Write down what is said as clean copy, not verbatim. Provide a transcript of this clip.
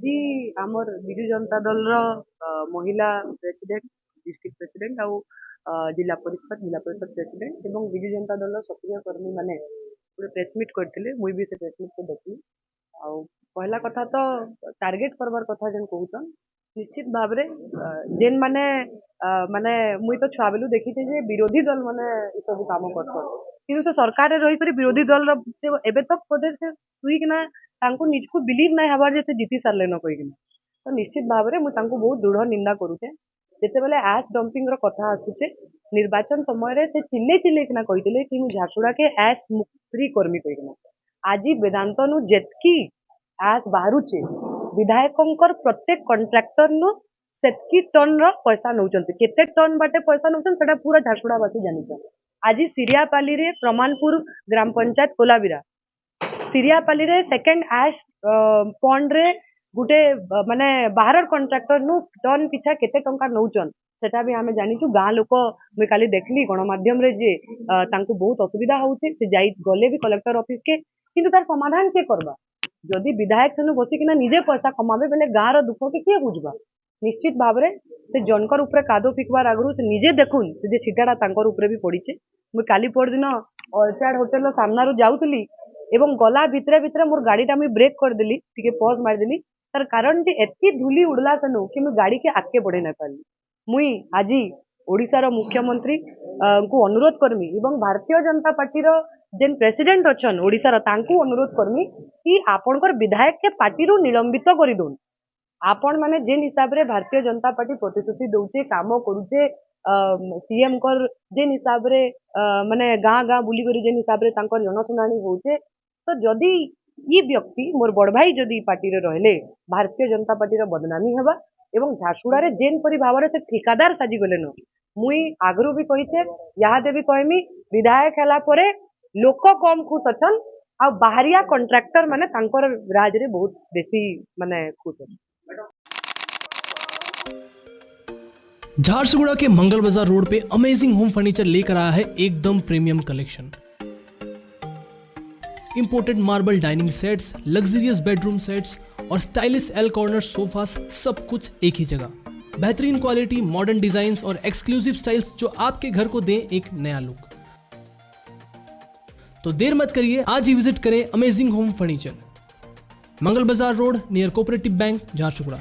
आज आमर विजु जनता दल महिला प्रेसिडेंट डिस्ट्रिक्ट प्रेसिडेंट आउ जिला परिषद प्रेसिडेंट एवं विजु जनता दल सक्रिय कर्मी माने गोटे प्रेसमिट करते मुई भी से प्रेसमिट को देखली आउ पहला कथा तो टार्गेट करवार कथा जेन कहून निश्चित भाव जेन माने माने मुई तो छुआ बेलू देखी जे विरोधी दल माने सब काम करछन किंतु से सरकार रे रही विरोधी दल से एबे तक बोधे से सुईकिना तांको निजको बिलीव नहीं हबार जे से जीती सारले न कहिकिना तो निश्चित भाव में मुझे बहुत दृढ़ निंदा करुचे जिते बेले एश डंपिंग रो कथा आसुचे निर्वाचन समय से चिल्ले किना कहिथिले कि मु झारसुड़ा के एश मुक्ति कर्मी कहिकिना आज वेदांत नु जेतकी एश बाहरुचे विधायकंकर प्रत्येक कॉन्ट्रैक्टर नु सेतकी टन रो पैसा नउचंती केते टन बाटे पैसा नउचन सेटा पूरा झारसुड़ावासी जानिछन आज सिरियापाली रे प्रमाणपुर ग्राम पंचायत कोलाबिरा सिरियापाली रे सेकंड एश पॉन्ड रे गुटे माने बाहर कॉन्ट्रैक्टर नु टन पिछा केते टंका नउचन सेटा भी हमें जानिछु गाँ लोक मुई काली देखली गणमाध्यम रे जे तांको बहुत असुविधा होउचे से जाई गले भी कलेक्टर ऑफिस के किंतु तार समाधान के करबा जदि विधायक सेनु बसी किना निजे पैसा कमाबे बेले गाँ रो दुख के किए बुझबा निश्चित भाव रे से जनकर ऊपर कादो फिकबार आगु से निजे देखुन से जे छिटाटा तांकर ऊपर भी पड़ीचे मुई काली पर दिन ऑर्चार्ड होटल रो सामना रो जाउतली एवं गला भितरे भितरे मोर गाड़ीटा मुई ब्रेक कर देली टिके पॉज मार देली तार कारण जे एतकी धूली उड़ला सेनु कि मुई गाड़ी के आगे बढ़े न पाली मुई आज ओडिशार मुख्यमंत्री को अनुरोध करमी एवं भारतीय जनता पार्टी रो जेन प्रेसिडेंट अच्छन ओडिशार तांको अनुरोध करमी कि आपणकर विधायक के पार्टी रू निलंबित करि दोन आपण माने जेन हिसाब रे भारतीय जनता पार्टी प्रतिश्रुति दउचे काम करूचे सीएम कर जेन हिसाब रे माने गाँ गाँ बुली करी जेन हिसाब रे तांकर जनसुनानी होउचे तो जदि ये व्यक्ति मोर बड़ भाई जदि पार्टी रे रहले भारतीय जनता पार्टी रो बदनामी हेबा एवं झारसुड़ा रे जेन परि भाव रे से ठेकादार साजी गले न मुई आगरू भी कहिचे यादे भी कहमी विधायक हला परे लोक कम खुश अछन आ बाहरिया कॉन्ट्रैक्टर माने तांकर राज रे बहुत बेसी माने खुश अछन। झारसुगुड़ा के मंगल बाजार रोड पे अमेजिंग होम फर्नीचर लेकर आया है एकदम premium collection. Imported marble dining sets, luxurious bedroom sets और स्टाइलिश एल कॉर्नर सोफास, सब कुछ एक ही जगह। बेहतरीन क्वालिटी, मॉडर्न डिजाइन्स और एक्सक्लूसिव स्टाइल्स जो आपके घर को दें एक नया लुक। तो देर मत करिए, आज ही विजिट करें अमेजिंग होम फर्नीचर, मंगल बाजार road near cooperative bank, Jharsuguda.